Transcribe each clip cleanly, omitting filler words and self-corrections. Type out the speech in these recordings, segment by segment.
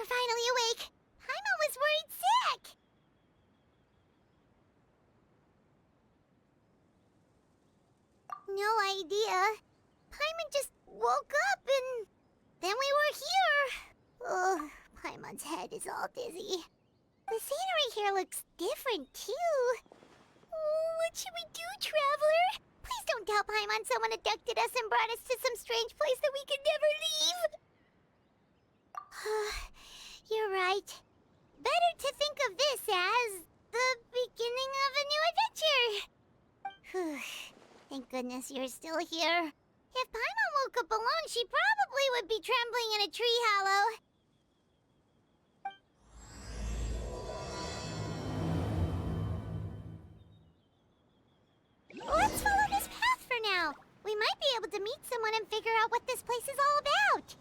You're finally awake. Paimon was worried sick. No idea. Paimon just woke up and then we were here. Ugh, Paimon's head is all dizzy. The scenery here looks different too. Oh, what should we do, Traveler? Please don't tell Paimon someone abducted us and brought us to some strange place that we could never leave. You're right. Better to think of this as the beginning of a new adventure. Thank goodness you're still here. If Paimon woke up alone, she probably would be trembling in a tree hollow. Let's follow this path for now. We might be able to meet someone and figure out what this place is all about.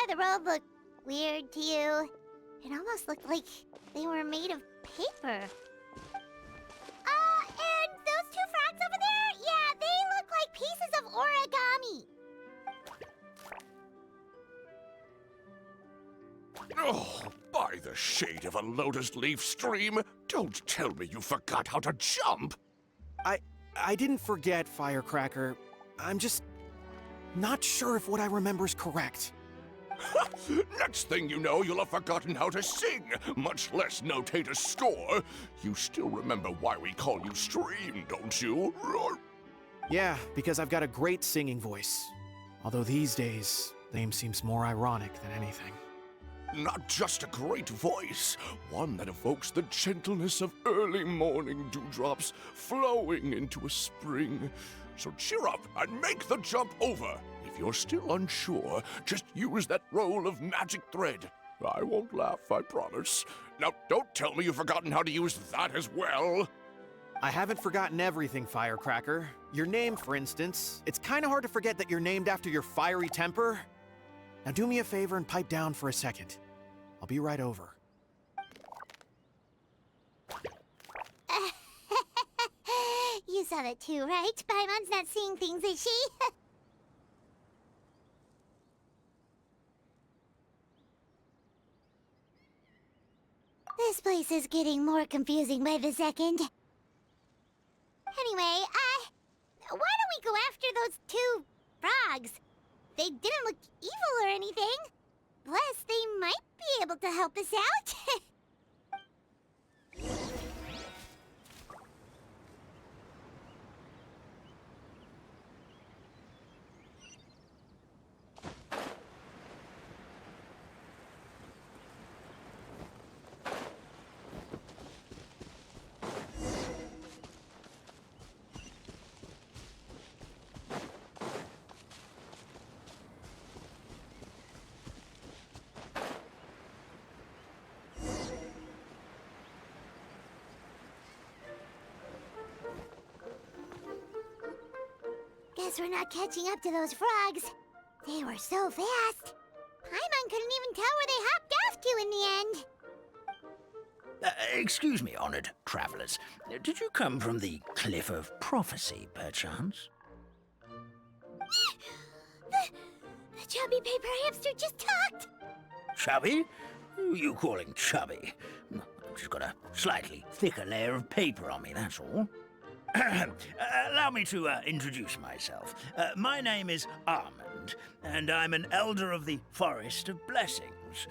The road looked weird to you. It almost looked like they were made of paper. And those two frogs over there? Yeah, they look like pieces of origami. Oh, by the shade of a lotus leaf stream, don't tell me you forgot how to jump! I didn't forget, Firecracker. I'm just not sure if what I remember is correct. Next thing you know, you'll have forgotten how to sing, much less notate a score. You still remember why we call you Stream, don't you? Yeah, because I've got a great singing voice. Although these days, name seems more ironic than anything. Not just a great voice, one that evokes the gentleness of early morning dewdrops flowing into a spring. So cheer up and make the jump over. If you're still unsure, just use that roll of magic thread. I won't laugh, I promise. Now, don't tell me you've forgotten how to use that as well. I haven't forgotten everything, Firecracker. Your name, for instance. It's kind of hard to forget that you're named after your fiery temper. Now do me a favor and pipe down for a second. I'll be right over. You saw that too, right? Paimon's not seeing things, is she? This place is getting more confusing by the second. Anyway, why don't we go after those two frogs? They didn't look evil or anything. Plus, they might be able to help us out. Guess we're not catching up to those frogs. They were so fast. Paimon couldn't even tell where they hopped off to in the end. Excuse me, honored travelers. Did you come from the Cliff of Prophecy, perchance? The chubby paper hamster just talked. Chubby? Who are you calling chubby? I've just got a slightly thicker layer of paper on me, that's all. Allow me to introduce myself. My name is Armand, and I'm an elder of the Forest of Blessings.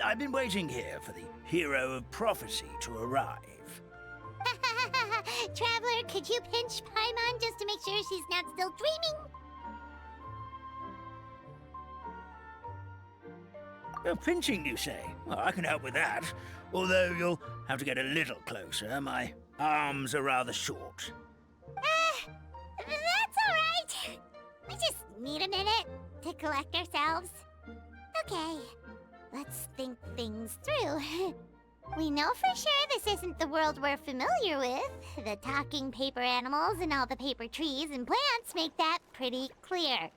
I've been waiting here for the hero of prophecy to arrive. Traveler, could you pinch Paimon just to make sure she's not still dreaming? Pinching, you say? Well, I can help with that. Although you'll have to get a little closer. My arms are rather short. That's all right. We just need a minute to collect ourselves. Okay, let's think things through. We know for sure this isn't the world we're familiar with. The talking paper animals and all the paper trees and plants make that pretty clear.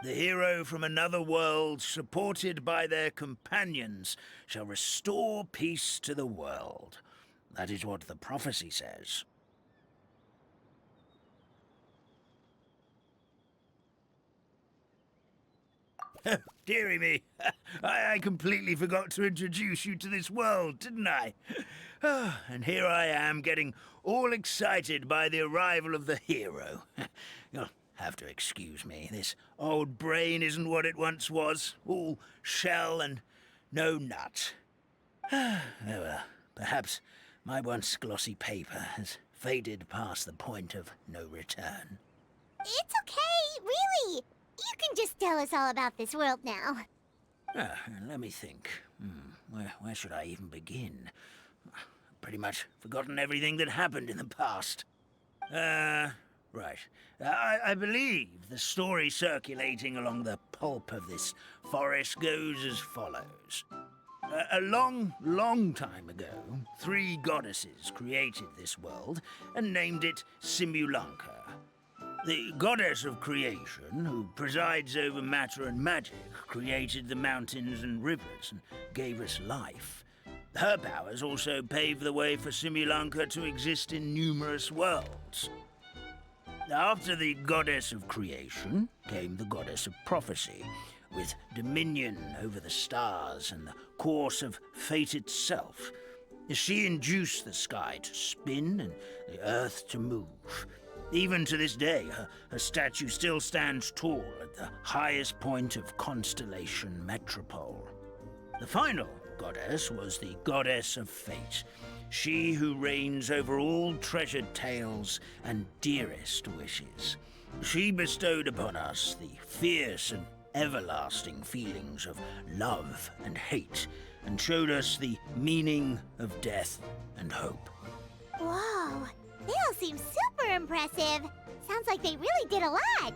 The hero from another world, supported by their companions, shall restore peace to the world. That is what the prophecy says. Dearie me, I completely forgot to introduce you to this world, didn't I? And here I am, getting all excited by the arrival of the hero. You'll have to excuse me. This old brain isn't what it once was, all shell and no nut. Oh well, perhaps my once glossy paper has faded past the point of no return. It's okay, really. You can just tell us all about this world now. Let me think. Where should I even begin? Pretty much forgotten everything that happened in the past. Right. I believe the story circulating along the pulp of this forest goes as follows. A long, long time ago, 3 goddesses created this world and named it Simulanka. The goddess of creation, who presides over matter and magic, created the mountains and rivers and gave us life. Her powers also paved the way for Simulanka to exist in numerous worlds. After the goddess of creation came the goddess of prophecy, with dominion over the stars and the course of fate itself. She induced the sky to spin and the earth to move. Even to this day, her statue still stands tall at the highest point of Constellation Metropole. The final goddess was the goddess of fate, she who reigns over all treasured tales and dearest wishes. She bestowed upon us the fierce and everlasting feelings of love and hate, and showed us the meaning of death and hope. Whoa, they all seem super impressive. Sounds like they really did a lot.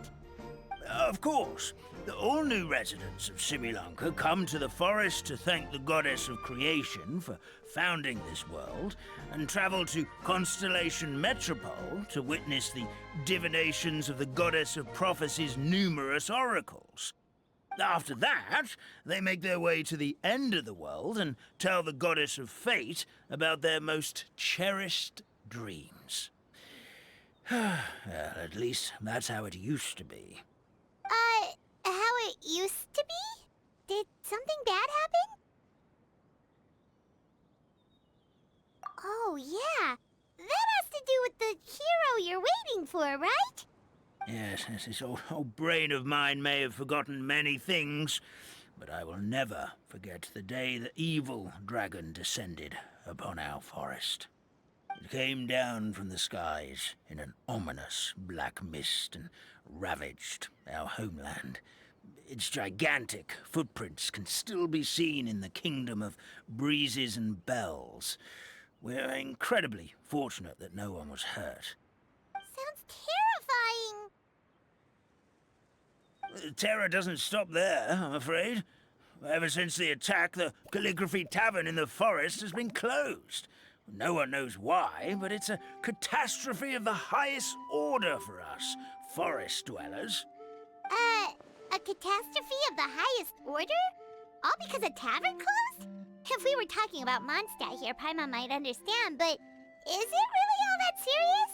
Of course. All new residents of Simulanka come to the forest to thank the goddess of creation for founding this world, and travel to Constellation Metropole to witness the divinations of the goddess of prophecy's numerous oracles. After that, they make their way to the end of the world and tell the goddess of fate about their most cherished dreams. Well, at least that's how it used to be. How it used to be? Did something bad happen? Oh, yeah. That has to do with the hero you're waiting for, right? Yes, this old brain of mine may have forgotten many things, but I will never forget the day the evil dragon descended upon our forest. It came down from the skies in an ominous black mist and ravaged our homeland. Its gigantic footprints can still be seen in the kingdom of breezes and bells. We're incredibly fortunate that no one was hurt. Sounds terrifying. Terror doesn't stop there, I'm afraid. Ever since the attack, the Calligraphy Tavern in the forest has been closed. No one knows why, but it's a catastrophe of the highest order for us, forest dwellers. A catastrophe of the highest order? All because a tavern closed? If we were talking about Mondstadt here, Paimon might understand, but is it really all that serious?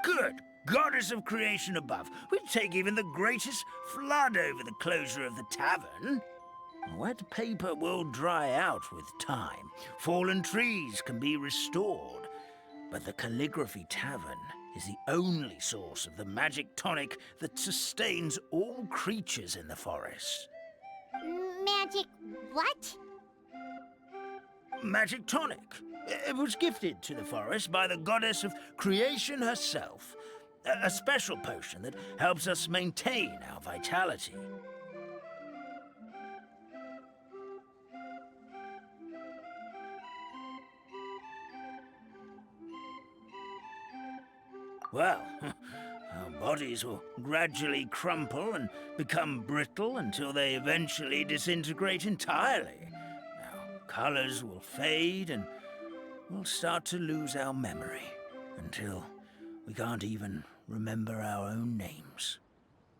Good goddess of creation above. We'd take even the greatest flood over the closure of the tavern. Wet paper will dry out with time. Fallen trees can be restored. But the Calligraphy Tavern is the only source of the magic tonic that sustains all creatures in the forest. Magic what? Magic tonic. It was gifted to the forest by the goddess of creation herself. A special potion that helps us maintain our vitality. Well, our bodies will gradually crumple and become brittle until they eventually disintegrate entirely. Our colors will fade and we'll start to lose our memory until we can't even remember our own names.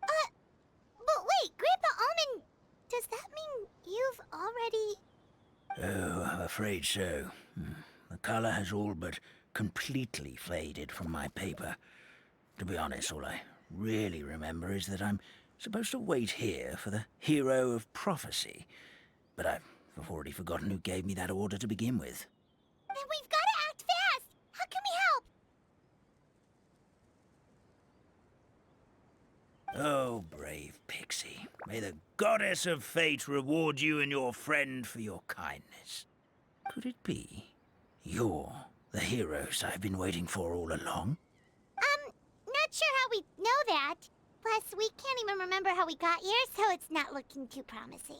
But wait, Grandpa Almond, does that mean you've already... Oh, I'm afraid so. The color has all but completely faded from my paper. To be honest, all I really remember is that I'm supposed to wait here for the hero of prophecy. But I've already forgotten who gave me that order to begin with. Then we've got to act fast! How can we help? Oh, brave Pixie. May the goddess of fate reward you and your friend for your kindness. Could it be you're the heroes I've been waiting for all along? Not sure how we know that. Plus, we can't even remember how we got here, so it's not looking too promising.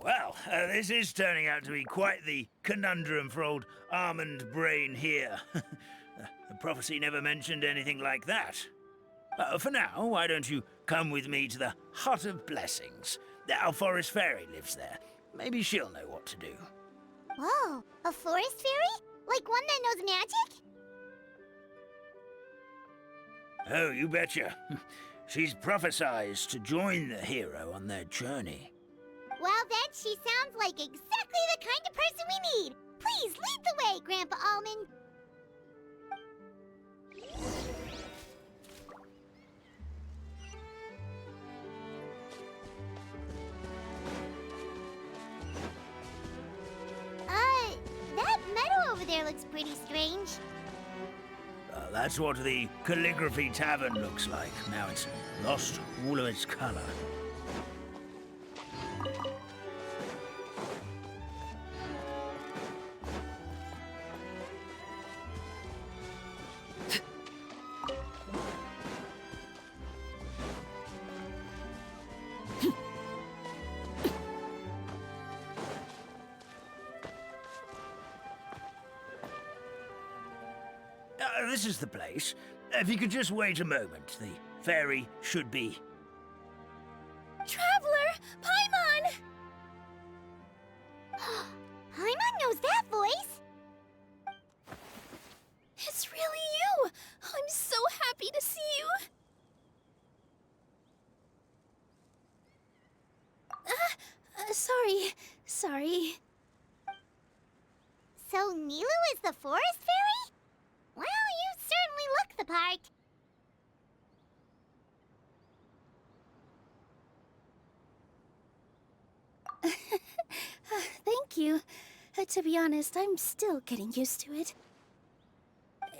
Well, this is turning out to be quite the conundrum for old Almond Brain here. The prophecy never mentioned anything like that. For now, why don't you come with me to the Hut of Blessings? Our forest fairy lives there. Maybe she'll know what to do. Whoa, a forest fairy? Like one that knows magic? Oh, you betcha. She's prophesized to join the hero on their journey. Well, then she sounds like exactly the kind of person we need. Please lead the way, Grandpa Almond. That meadow over there looks pretty strange. That's what the Calligraphy Tavern looks like. Now it's lost all of its color. This is the place. If you could just wait a moment, the fairy should be... Traveler! Paimon! Paimon knows that voice! It's really you! I'm so happy to see you! Sorry. So Nilu is the forest fairy? Well, you certainly look the part. Thank you. To be honest, I'm still getting used to it.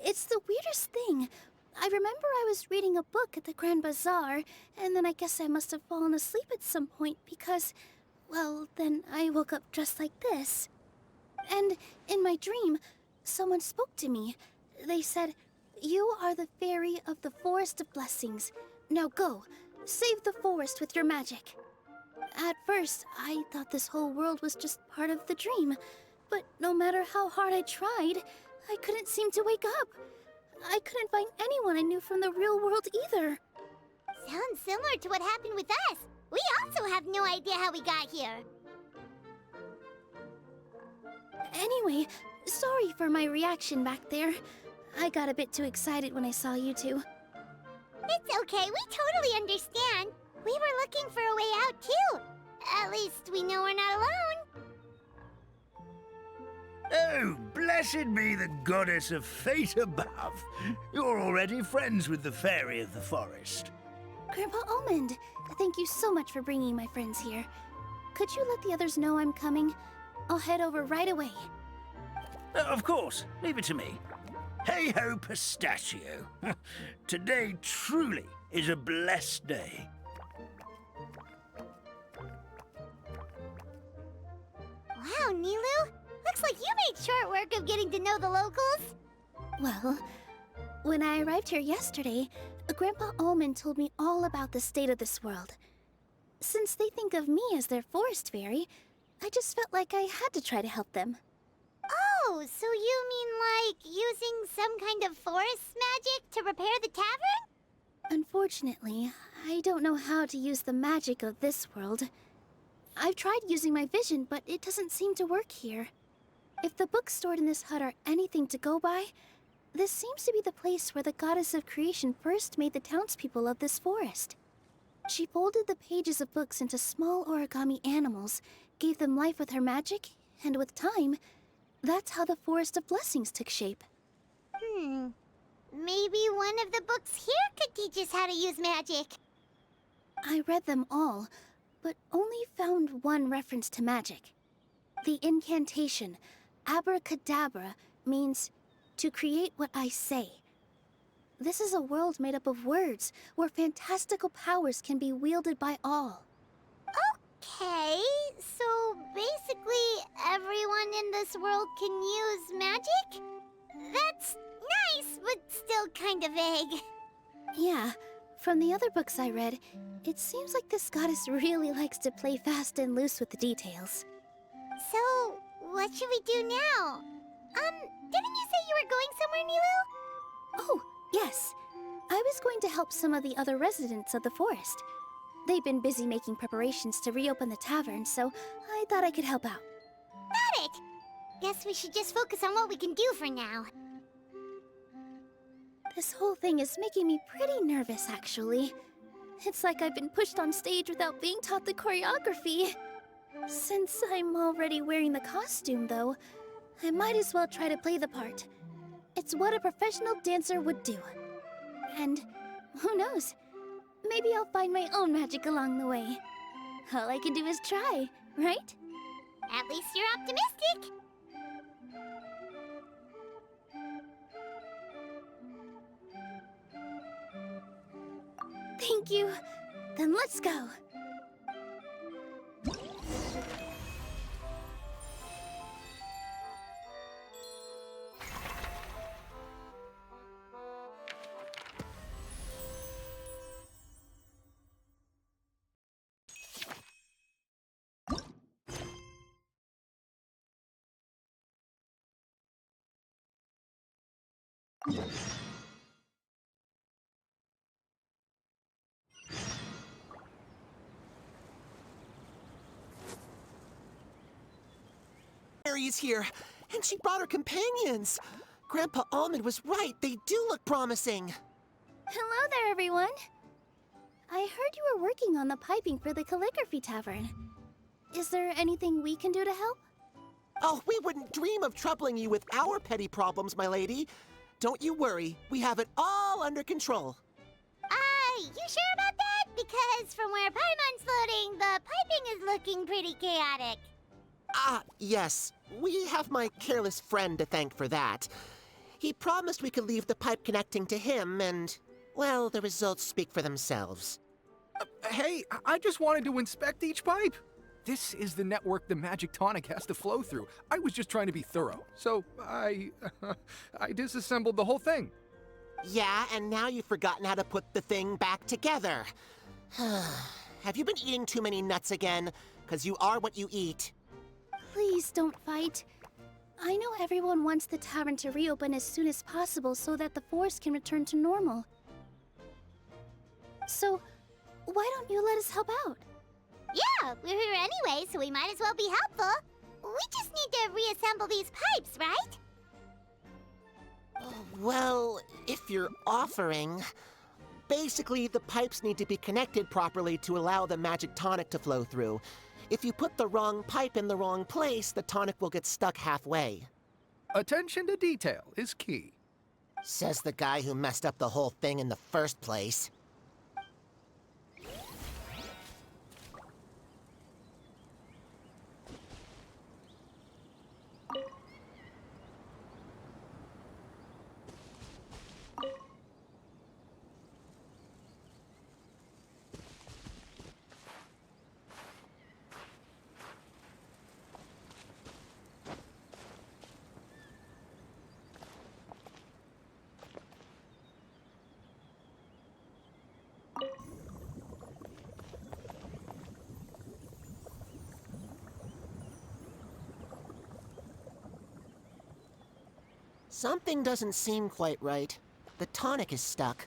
It's the weirdest thing. I remember I was reading a book at the Grand Bazaar, and then I guess I must have fallen asleep at some point because, well, then I woke up dressed like this. And in my dream, someone spoke to me. They said, "You are the fairy of the Forest of Blessings. Now go, save the forest with your magic." At first, I thought this whole world was just part of the dream. But no matter how hard I tried, I couldn't seem to wake up. I couldn't find anyone I knew from the real world either. Sounds similar to what happened with us. We also have no idea how we got here. Anyway, sorry for my reaction back there. I got a bit too excited when I saw you two. It's okay, we totally understand. We were looking for a way out too. At least we know we're not alone. Oh, blessed be the goddess of fate above. You're already friends with the fairy of the forest. Grandpa Almond, thank you so much for bringing my friends here. Could you let the others know I'm coming? I'll head over right away. Of course, leave it to me. Hey-ho, pistachio. Today truly is a blessed day. Wow, Nilu! Looks like you made short work of getting to know the locals. Well, when I arrived here yesterday, Grandpa Almond told me all about the state of this world. Since they think of me as their forest fairy, I just felt like I had to try to help them. Oh, so you mean like using some kind of forest magic to repair the tavern? Unfortunately, I don't know how to use the magic of this world. I've tried using my vision, but it doesn't seem to work here. If the books stored in this hut are anything to go by, this seems to be the place where the goddess of creation first made the townspeople of this forest. She folded the pages of books into small origami animals, gave them life with her magic, and with time, that's how the Forest of Blessings took shape. Maybe one of the books here could teach us how to use magic. I read them all, but only found one reference to magic. The incantation, abracadabra, means to create what I say. This is a world made up of words, where fantastical powers can be wielded by all. Okay, so basically everyone in this world can use magic? That's nice, but still kind of vague. Yeah, from the other books I read, it seems like this goddess really likes to play fast and loose with the details. So, what should we do now? Didn't you say you were going somewhere, Nilu? Oh, yes. I was going to help some of the other residents of the forest. They've been busy making preparations to reopen the tavern, so I thought I could help out. Got it! Guess we should just focus on what we can do for now. This whole thing is making me pretty nervous, actually. It's like I've been pushed on stage without being taught the choreography. Since I'm already wearing the costume, though, I might as well try to play the part. It's what a professional dancer would do. And who knows? Maybe I'll find my own magic along the way. All I can do is try, right? At least you're optimistic. Thank you. Then let's go. Mary's here, and she brought her companions. Grandpa Almond was right. They do look promising. Hello there, everyone. I heard you were working on the piping for the calligraphy tavern. Is there anything we can do to help? Oh, we wouldn't dream of troubling you with our petty problems, my lady. Don't you worry. We have it all under control. You sure about that? Because from where Paimon's floating, the piping is looking pretty chaotic. Ah, yes. We have my careless friend to thank for that. He promised we could leave the pipe connecting to him, and, well, the results speak for themselves. Hey, I just wanted to inspect each pipe. This is the network the magic tonic has to flow through. I was just trying to be thorough, so I disassembled the whole thing. Yeah, and now you've forgotten how to put the thing back together. Have you been eating too many nuts again? 'Cause you are what you eat. Please don't fight. I know everyone wants the tavern to reopen as soon as possible so that the forest can return to normal. So, why don't you let us help out? Yeah, we're here anyway, so we might as well be helpful. We just need to reassemble these pipes, right? Well, if you're offering... Basically, the pipes need to be connected properly to allow the magic tonic to flow through. If you put the wrong pipe in the wrong place, the tonic will get stuck halfway. Attention to detail is key. Says the guy who messed up the whole thing in the first place. Something doesn't seem quite right. The tonic is stuck.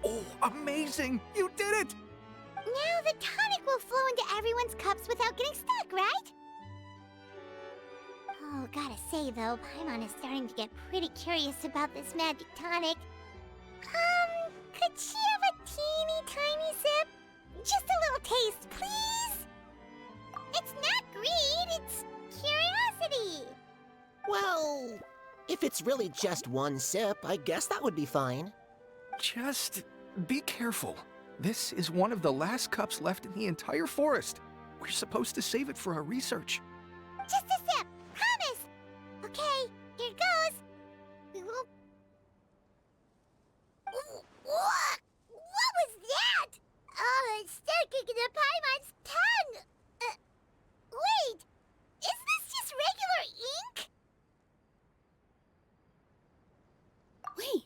Oh, amazing! You did it! Now the tonic will flow into everyone's cups without getting stuck, right? Oh, gotta say though, Paimon is starting to get pretty curious about this magic tonic. Could she have a teeny tiny sip? Just a little taste, please? It's not greed, it's curiosity. Well, if it's really just one sip, I guess that would be fine. Just be careful. This is one of the last cups left in the entire forest. We're supposed to save it for our research. Just a sip, promise. Okay, here it goes. What was that? Oh, it's sticking to Paimon's tongue. Wait, is this just regular ink? Wait,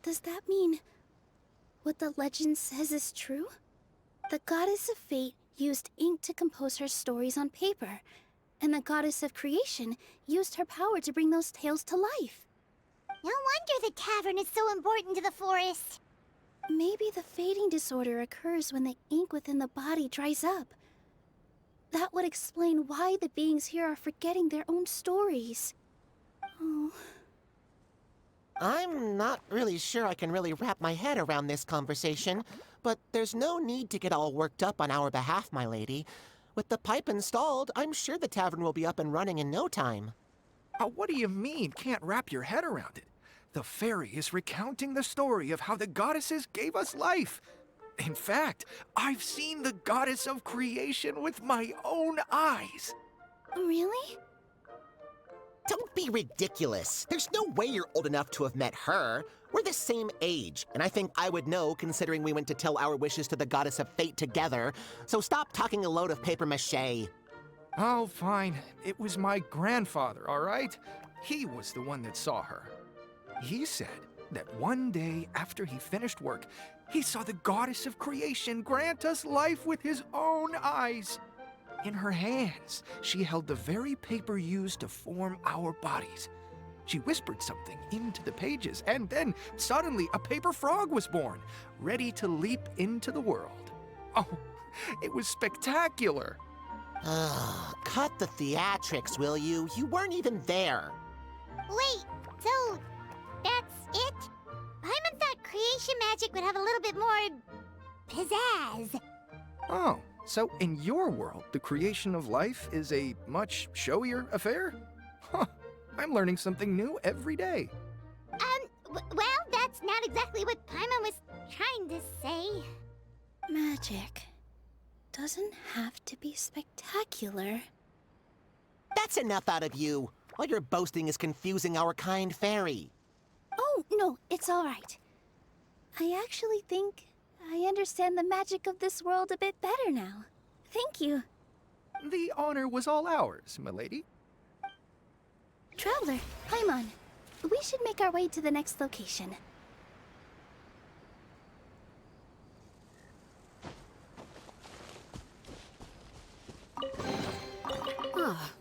does that mean what the legend says is true? The goddess of fate used ink to compose her stories on paper, and the goddess of creation used her power to bring those tales to life. No wonder the tavern is so important to the forest. Maybe the fading disorder occurs when the ink within the body dries up. That would explain why the beings here are forgetting their own stories. Oh. I'm not really sure I can really wrap my head around this conversation, but there's no need to get all worked up on our behalf, my lady. With the pipe installed, I'm sure the tavern will be up and running in no time. What do you mean, can't wrap your head around it? The fairy is recounting the story of how the goddesses gave us life. In fact, I've seen the goddess of creation with my own eyes. Really? Don't be ridiculous. There's no way you're old enough to have met her. We're the same age, and I think I would know considering we went to tell our wishes to the goddess of fate together. So stop talking a load of papier-mâché. Oh, fine. It was my grandfather, all right? He was the one that saw her. He said that one day after he finished work, he saw the goddess of creation grant us life with his own eyes. In her hands, she held the very paper used to form our bodies. She whispered something into the pages, and then suddenly a paper frog was born, ready to leap into the world. Oh, It was spectacular. Ugh, cut the theatrics, will you? You weren't even there. Wait, so that's it? Paimon thought creation magic would have a little bit more pizzazz. Oh, so in your world, the creation of life is a much showier affair? Huh, I'm learning something new every day. Well, that's not exactly what Paimon was trying to say. Magic doesn't have to be spectacular. That's enough out of you. All your boasting is confusing our kind fairy. Oh, no, it's all right. I actually think I understand the magic of this world a bit better now. Thank you. The honor was all ours, milady. Traveler, Paimon, we should make our way to the next location. Ah,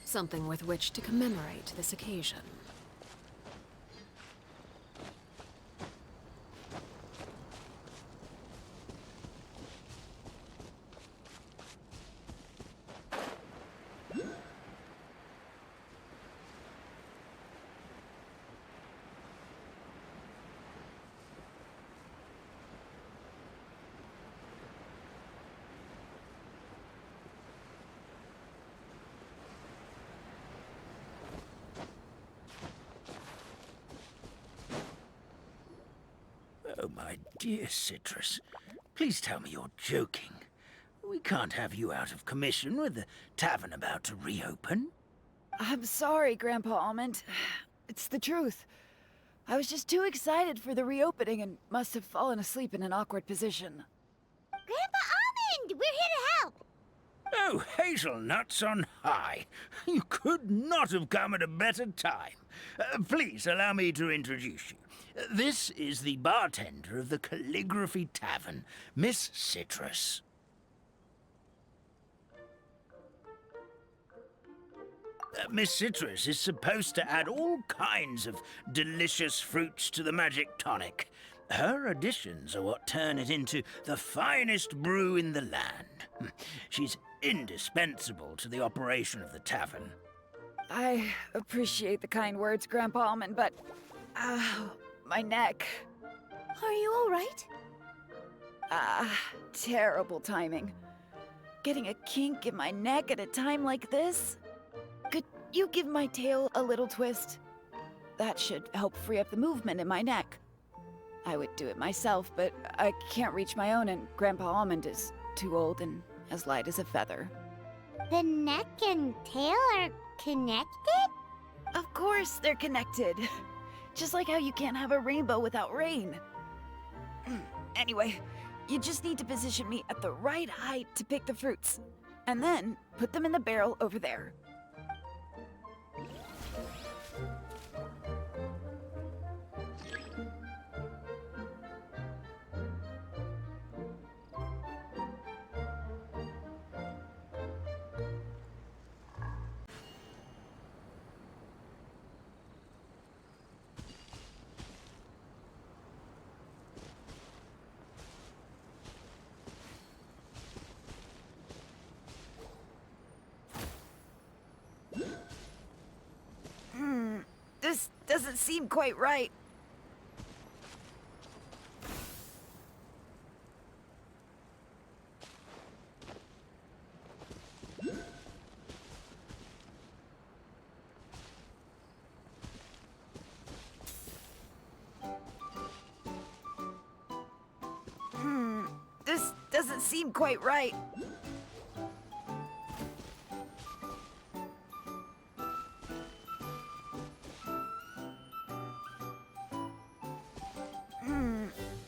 something with which to commemorate this occasion. Oh, my dear Citrus, please tell me you're joking. We can't have you out of commission with the tavern about to reopen. I'm sorry, Grandpa Almond. It's the truth. I was just too excited for the reopening and must have fallen asleep in an awkward position. Grandpa Almond, we're here to help. Oh, hazelnuts on high. You could not have come at a better time. Please allow me to introduce you. This is the bartender of the Calligraphy Tavern, Miss Citrus. Miss Citrus is supposed to add all kinds of delicious fruits to the magic tonic. Her additions are what turn it into the finest brew in the land. She's indispensable to the operation of the tavern. I appreciate the kind words, Grandpa Almond, but... my neck. Are you all right? Terrible timing. Getting a kink in my neck at a time like this? Could you give my tail a little twist? That should help free up the movement in my neck. I would do it myself, but I can't reach my own, and Grandpa Almond is too old and as light as a feather. The neck and tail are connected? Of course they're connected. Just like how you can't have a rainbow without rain. Anyway, you just need to position me at the right height to pick the fruits. And then put them in the barrel over there. This doesn't seem quite right. This doesn't seem quite right.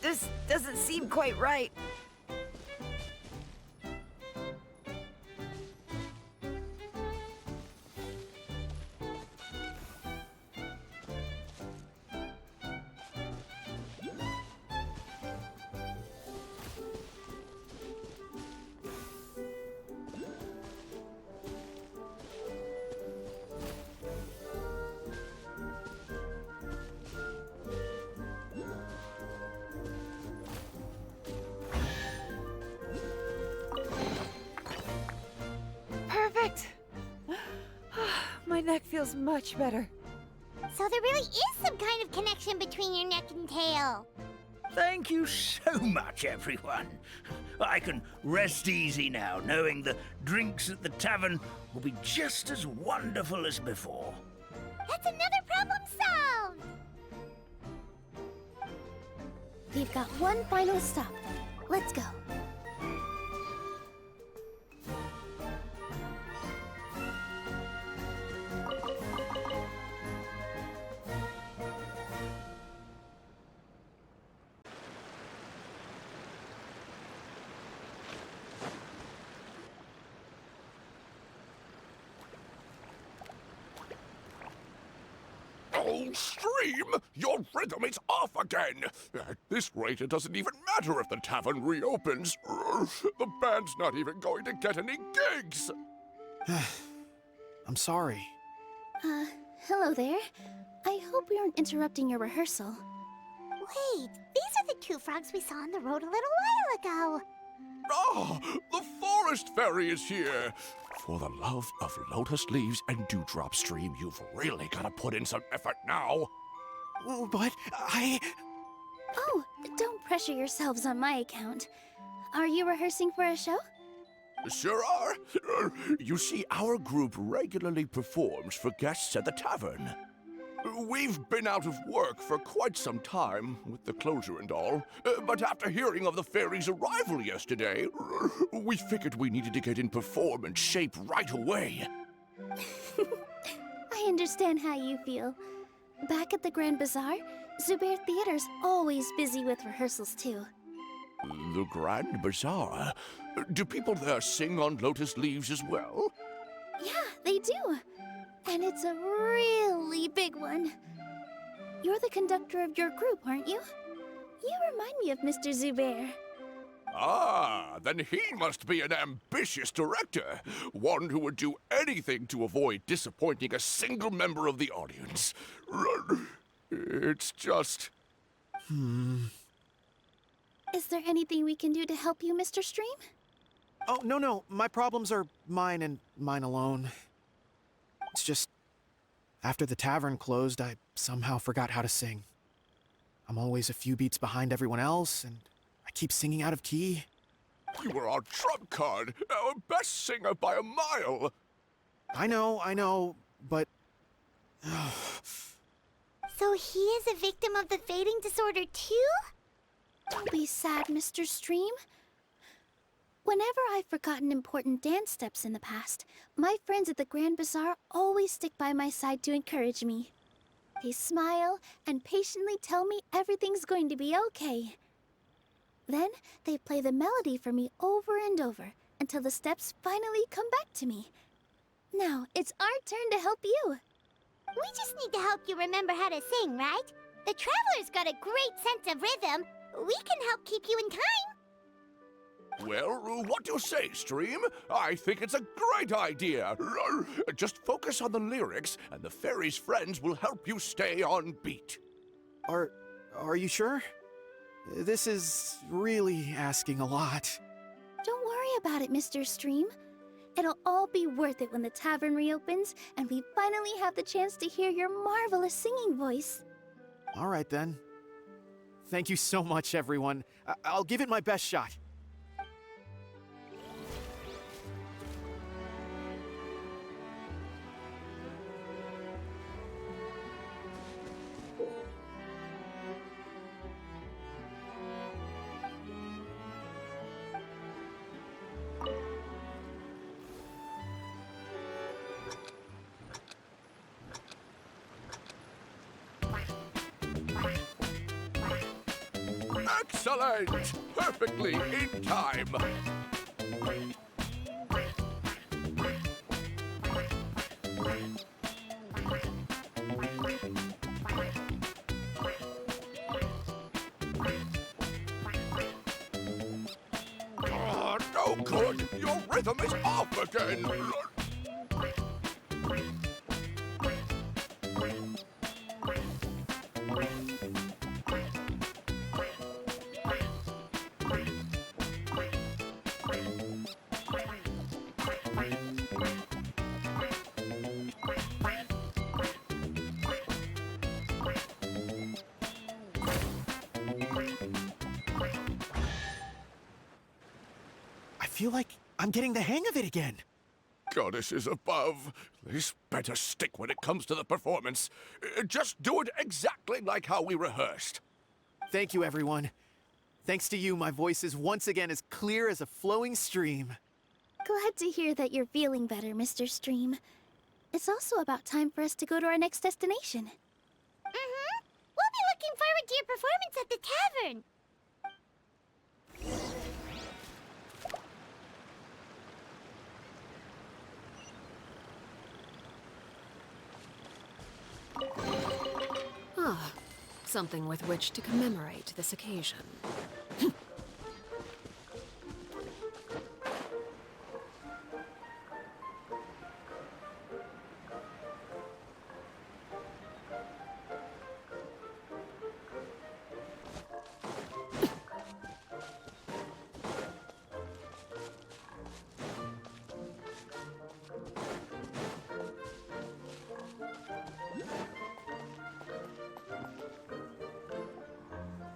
This doesn't seem quite right. neck feels much better. So there really is some kind of connection between your neck and tail. Thank you so much, everyone. I can rest easy now, knowing the drinks at the tavern will be just as wonderful as before. That's another problem solved! We've got one final stop. Let's go. Oh, Stream! Your rhythm is off again! At this rate, it doesn't even matter if the tavern reopens. The band's not even going to get any gigs! I'm sorry. Hello there. I hope we aren't interrupting your rehearsal. Wait, these are the two frogs we saw on the road a little while ago. Ah, the forest fairy is here! For the love of lotus leaves and dewdrop, Stream, you've really got to put in some effort now. But Oh, don't pressure yourselves on my account. Are you rehearsing for a show? Sure are. You see, our group regularly performs for guests at the tavern. We've been out of work for quite some time, with the closure and all, but after hearing of the fairy's arrival yesterday, we figured we needed to get in performance shape right away. I understand how you feel. Back at the Grand Bazaar, Zubair Theater's always busy with rehearsals too. The Grand Bazaar? Do people there sing on lotus leaves as well? Yeah, they do. And it's a really big one. You're the conductor of your group, aren't you? You remind me of Mr. Zubair. Ah, then he must be an ambitious director. One who would do anything to avoid disappointing a single member of the audience. It's just... Is there anything we can do to help you, Mr. Stream? oh, no. My problems are mine and mine alone. It's just, after the tavern closed, I somehow forgot how to sing. I'm always a few beats behind everyone else, and I keep singing out of key. You were our trump card, our best singer by a mile. I know, but... So he is a victim of the fading disorder too? Don't be sad, Mr. Stream. Whenever I've forgotten important dance steps in the past, my friends at the Grand Bazaar always stick by my side to encourage me. They smile and patiently tell me everything's going to be okay. Then they play the melody for me over and over until the steps finally come back to me. Now it's our turn to help you. We just need to help you remember how to sing, right? The Traveler's got a great sense of rhythm. We can help keep you in time. Well, what do you say, Stream? I think it's a great idea. Just focus on the lyrics, and the fairy's friends will help you stay on beat. Are you sure? This is really asking a lot. Don't worry about it, Mr. Stream. It'll all be worth it when the tavern reopens and we finally have the chance to hear your marvelous singing voice. All right, then. Thank you so much, everyone. I'll give it my best shot. Excellent! Perfectly in time. Oh, no good! Your rhythm is off again! feel like I'm getting the hang of it again. Goddesses above, this better stick when it comes to the performance. Just do it exactly like how we rehearsed. Thank you, everyone. Thanks to you, my voice is once again as clear as a flowing stream. Glad to hear that you're feeling better, Mr. Stream. It's also about time for us to go to our next destination. Mm-hmm. We'll be looking forward to your performance at the tavern. Ah, something with which to commemorate this occasion.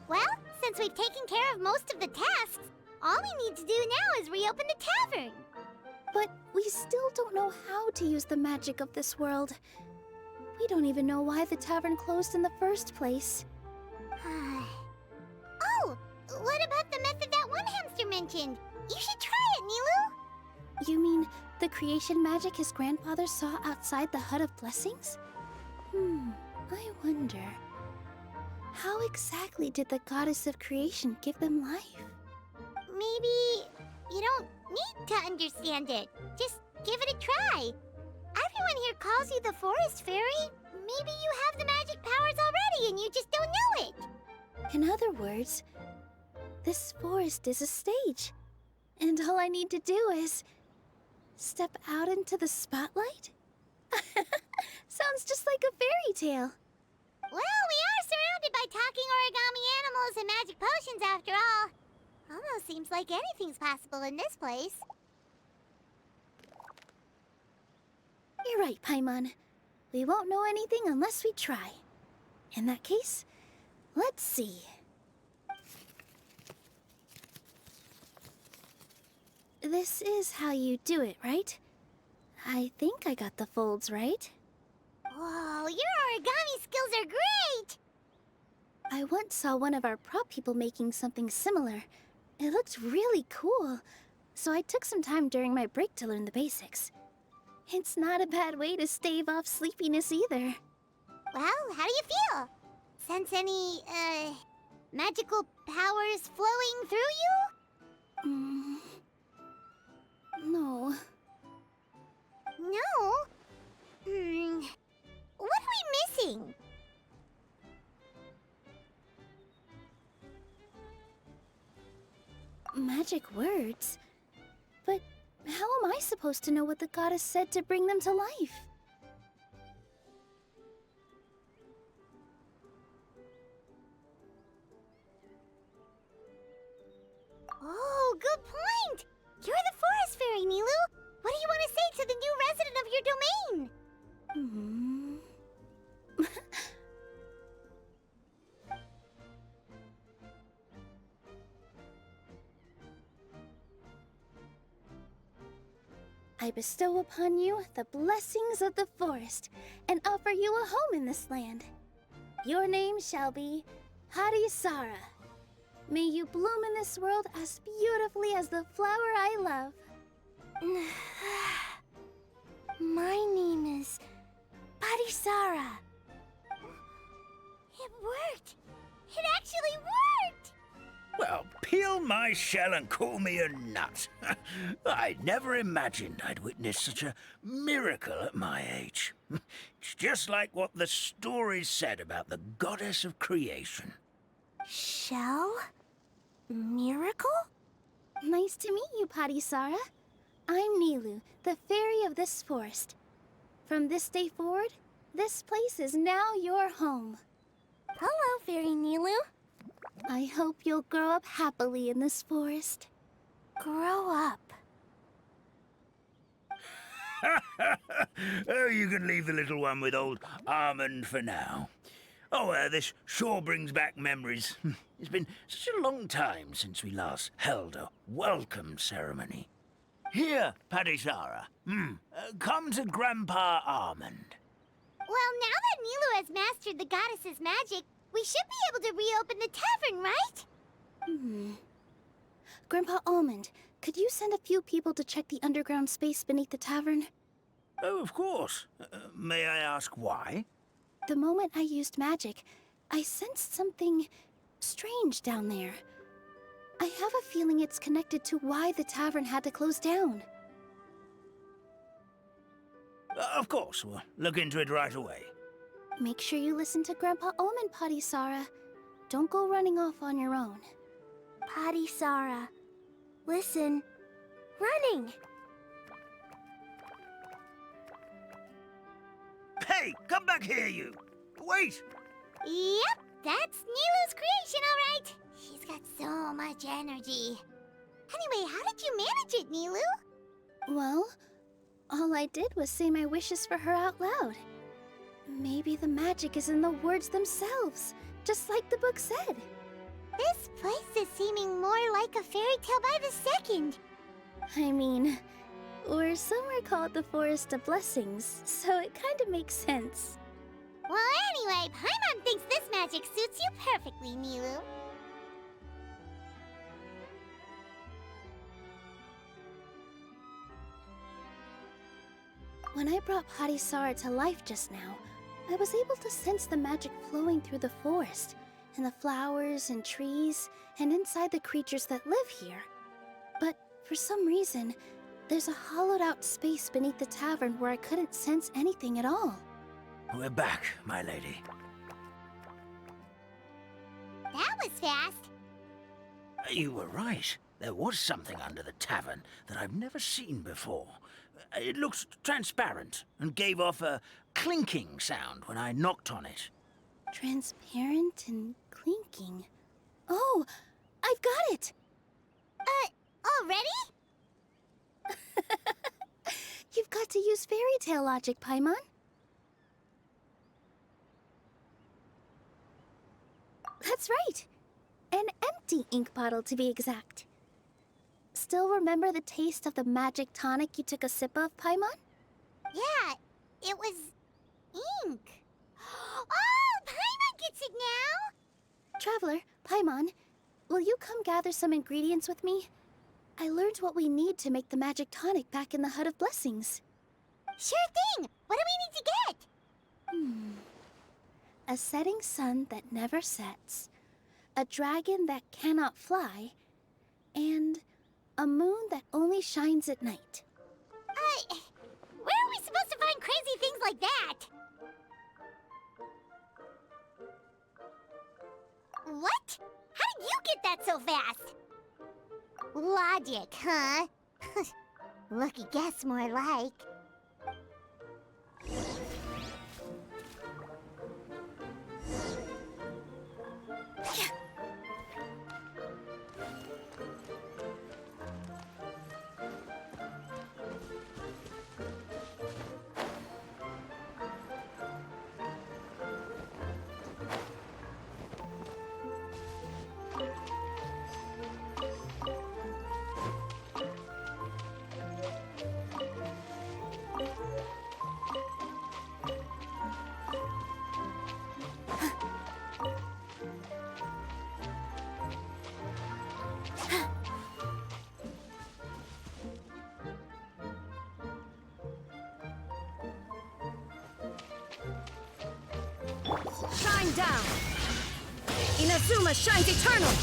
Well, since we've taken care of most of the tasks, all we need to do now is reopen the tavern. But we still don't know how to use the magic of this world. We don't even know why the tavern closed in the first place. Oh, what about the method that one hamster mentioned? You should try it, Nilu. You mean the creation magic his grandfather saw outside the Hut of Blessings? I wonder. How exactly did the goddess of creation give them life? Maybe you don't need to understand it. Just give it a try. Everyone here calls you the Forest Fairy. Maybe you have the magic powers already and you just don't know it. In other words, this forest is a stage. And all I need to do is step out into the spotlight? Sounds just like a fairy tale. Well, we are surrounded by talking origami animals and magic potions after all. Almost seems like anything's possible in this place. You're right, Paimon. We won't know anything unless we try. In that case, let's see. This is how you do it, right? I think I got the folds right. Whoa, your origami skills are great! I once saw one of our prop people making something similar. It looked really cool, so I took some time during my break to learn the basics. It's not a bad way to stave off sleepiness either. Well, how do you feel? Sense any, magical powers flowing through you? No. No? What are we missing? Magic words? But how am I supposed to know what the goddess said to bring them to life? Oh, good point! You're the Forest Fairy, Nilu! What do you want to say to the new resident of your domain? I bestow upon you the blessings of the forest and offer you a home in this land. Your name shall be Harisara. May you bloom in this world as beautifully as the flower I love. My name is Parisara. It worked! It actually worked! Well, peel my shell and call me a nut. I'd never imagined I'd witness such a miracle at my age. It's just like what the stories said about the goddess of creation. Shell? Miracle? Nice to meet you, Parisara. I'm Nilu, the fairy of this forest. From this day forward, this place is now your home. Hello, Fairy Nilu. I hope you'll grow up happily in this forest. Grow up. Oh, you can leave the little one with old Almond for now. Oh, this sure brings back memories. It's been such a long time since we last held a welcome ceremony. Here, Padisara. Come to Grandpa Almond. Well, now that Nilu has mastered the goddess's magic, we should be able to reopen the tavern, right? Grandpa Almond, could you send a few people to check the underground space beneath the tavern? Oh, of course. May I ask why? The moment I used magic, I sensed something strange down there. I have a feeling it's connected to why the tavern had to close down. Of course, we'll look into it right away. Make sure you listen to Grandpa Almond, Padisara. Don't go running off on your own. Padisara, listen. Running! Hey, come back here, you! Wait! Yep, that's Nilu's creation, all right. She's got so much energy. Anyway, how did you manage it, Nilu? Well, all I did was say my wishes for her out loud. Maybe the magic is in the words themselves, just like the book said. This place is seeming more like a fairy tale by the second. I mean, or somewhere called the Forest of Blessings, so it kind of makes sense. Well, anyway, Paimon thinks this magic suits you perfectly, Nilu. When I brought Padisara to life just now, I was able to sense the magic flowing through the forest, and the flowers and trees, and inside the creatures that live here. But for some reason, there's a hollowed-out space beneath the tavern where I couldn't sense anything at all. We're back, my lady. That was fast. You were right. There was something under the tavern that I've never seen before. It looked transparent and gave off a clinking sound when I knocked on it. Transparent and clinking. Oh, I've got it! Already? You've got to use fairy tale logic, Paimon. That's right. An empty ink bottle, to be exact. Still remember the taste of the magic tonic you took a sip of, Paimon? Yeah, it was ink. Oh, Paimon gets it now! Traveler, Paimon, will you come gather some ingredients with me? I learned what we need to make the magic tonic back in the Hut of Blessings. Sure thing! What do we need to get? A setting sun that never sets, a dragon that cannot fly, and a moon that only shines at night. Where are we supposed to find crazy things like that? What? How did you get that so fast? Logic, huh? Lucky guess, more like. Shine down! Inazuma shines eternal!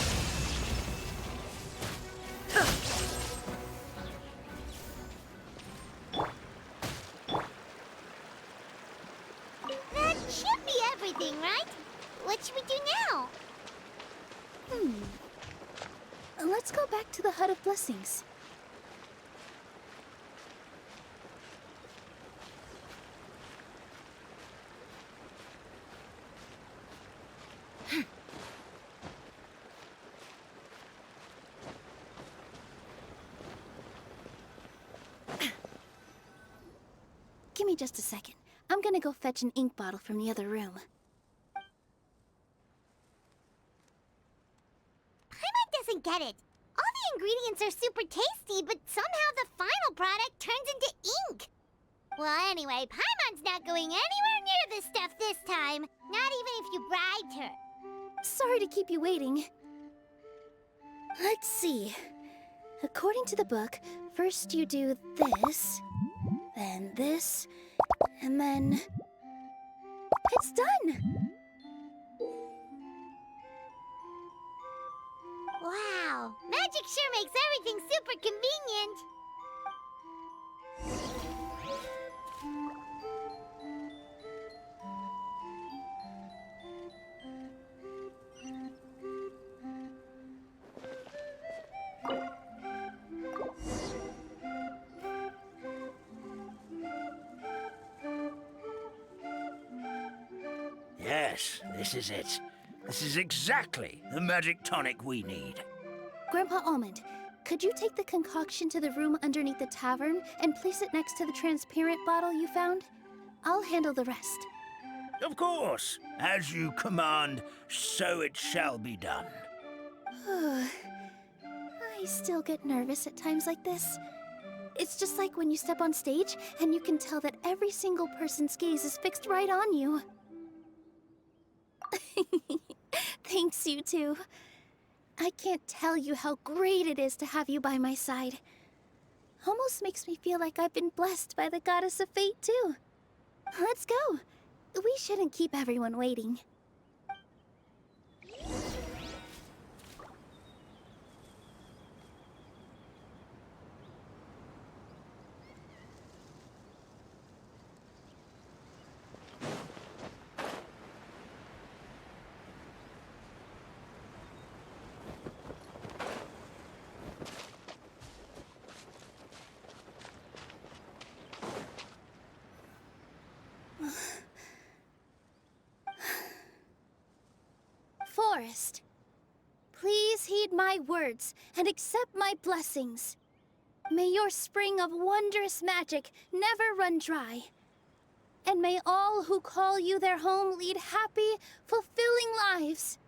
That should be everything, right? What should we do now? Let's go back to the Hut of Blessings. Give me just a second. I'm gonna go fetch an ink bottle from the other room. Paimon doesn't get it. All the ingredients are super tasty, but somehow the final product turns into ink. Well, anyway, Paimon's not going anywhere near this stuff this time. Not even if you bribed her. Sorry to keep you waiting. Let's see. According to the book, first you do this, then this, and then... It's done! Wow, magic sure makes everything super convenient. Yes, this is it. This is exactly the magic tonic we need. Grandpa Almond, could you take the concoction to the room underneath the tavern and place it next to the transparent bottle you found? I'll handle the rest. Of course. As you command, so it shall be done. I still get nervous at times like this. It's just like when you step on stage and you can tell that every single person's gaze is fixed right on you. Thanks, you two. I can't tell you how great it is to have you by my side. Almost makes me feel like I've been blessed by the goddess of fate, too. Let's go. We shouldn't keep everyone waiting. Forest, please heed my words and accept my blessings. May your spring of wondrous magic never run dry. And may all who call you their home lead happy, fulfilling lives.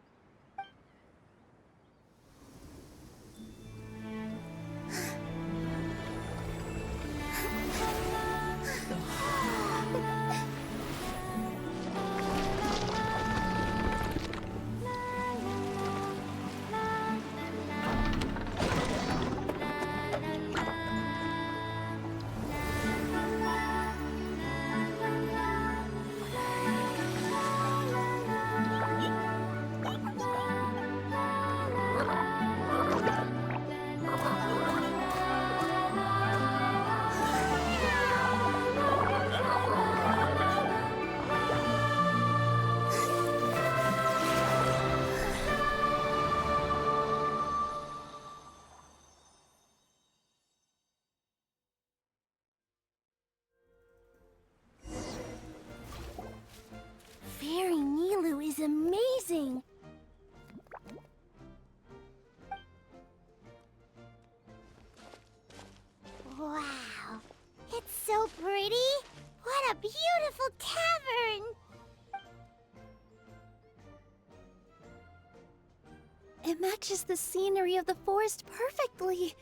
Fairy Nilu is amazing! Wow, it's so pretty. What a beautiful tavern. It matches the scenery of the forest perfectly.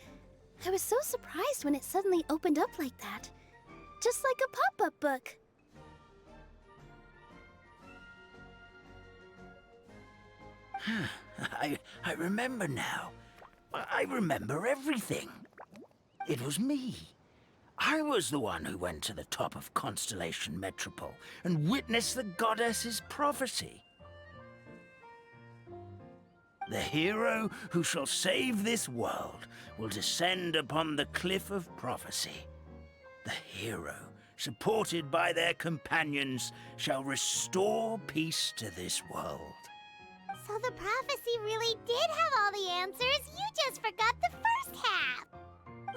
I was so surprised when it suddenly opened up like that. Just like a pop-up book. I remember now. I remember everything. It was me. I was the one who went to the top of Constellation Metropole and witnessed the goddess's prophecy. The hero who shall save this world will descend upon the cliff of prophecy. The hero, supported by their companions, shall restore peace to this world. So the prophecy really did have all the answers. You just forgot the first half.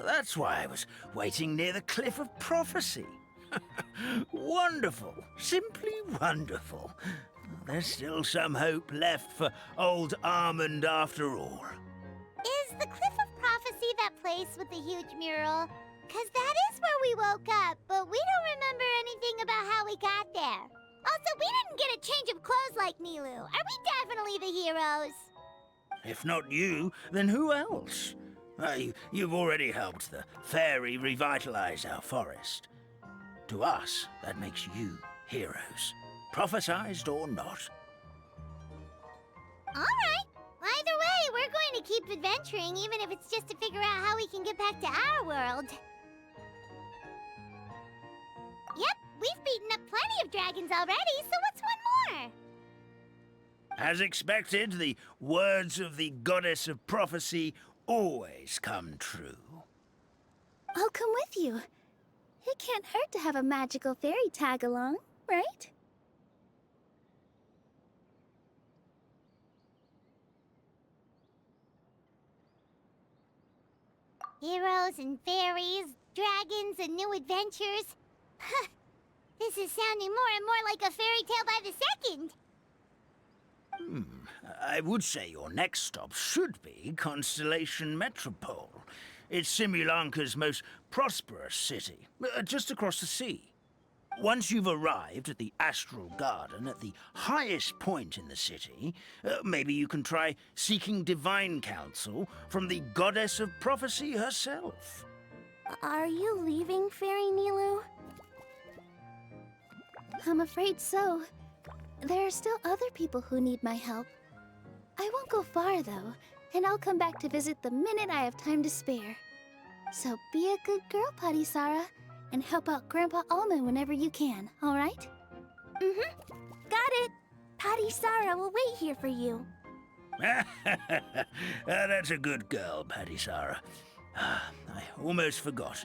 That's why I was waiting near the cliff of prophecy. Wonderful. Simply wonderful. There's still some hope left for old Armand after all. Is the Cliff of Prophecy that place with the huge mural? 'Cause that is where we woke up, but we don't remember anything about how we got there. Also, we didn't get a change of clothes like Nilu. Are we definitely the heroes? If not you, then who else? You've already helped the fairy revitalize our forest. To us, that makes you heroes, prophesized or not. Alright. Either way, we're going to keep adventuring, even if it's just to figure out how we can get back to our world. Yep, we've beaten up plenty of dragons already, so what's one more? As expected, the words of the goddess of prophecy always come true. I'll come with you. It can't hurt to have a magical fairy tag along, right? Heroes and fairies, dragons and new adventures. This is sounding more and more like a fairy tale by the second. I would say your next stop should be Constellation Metropole. It's Simulanka's most prosperous city, just across the sea. Once you've arrived at the Astral Garden at the highest point in the city, maybe you can try seeking divine counsel from the goddess of prophecy herself. Are you leaving, Fairy Nilu? I'm afraid so. There are still other people who need my help. I won't go far, though, and I'll come back to visit the minute I have time to spare. So be a good girl, Patisara, and help out Grandpa Alma whenever you can, all right? Mm-hmm. Got it. Patisara will wait here for you. That's a good girl, Patisara. I almost forgot.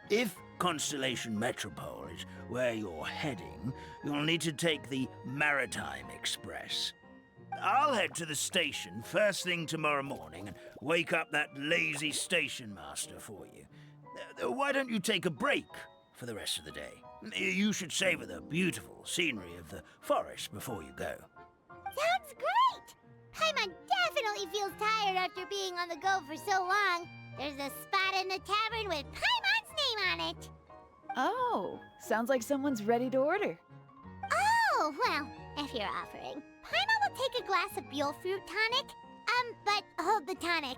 If Constellation Metropole is where you're heading, you'll need to take the Maritime Express. I'll head to the station first thing tomorrow morning and wake up that lazy station master for you. Why don't you take a break for the rest of the day? You should savor the beautiful scenery of the forest before you go. Sounds great! Paimon definitely feels tired after being on the go for so long. There's a spot in the tavern with Paimon's name on it. Oh, sounds like someone's ready to order. Oh, well, if you're offering. Paimon will take a glass of Buell fruit tonic. But hold the tonic.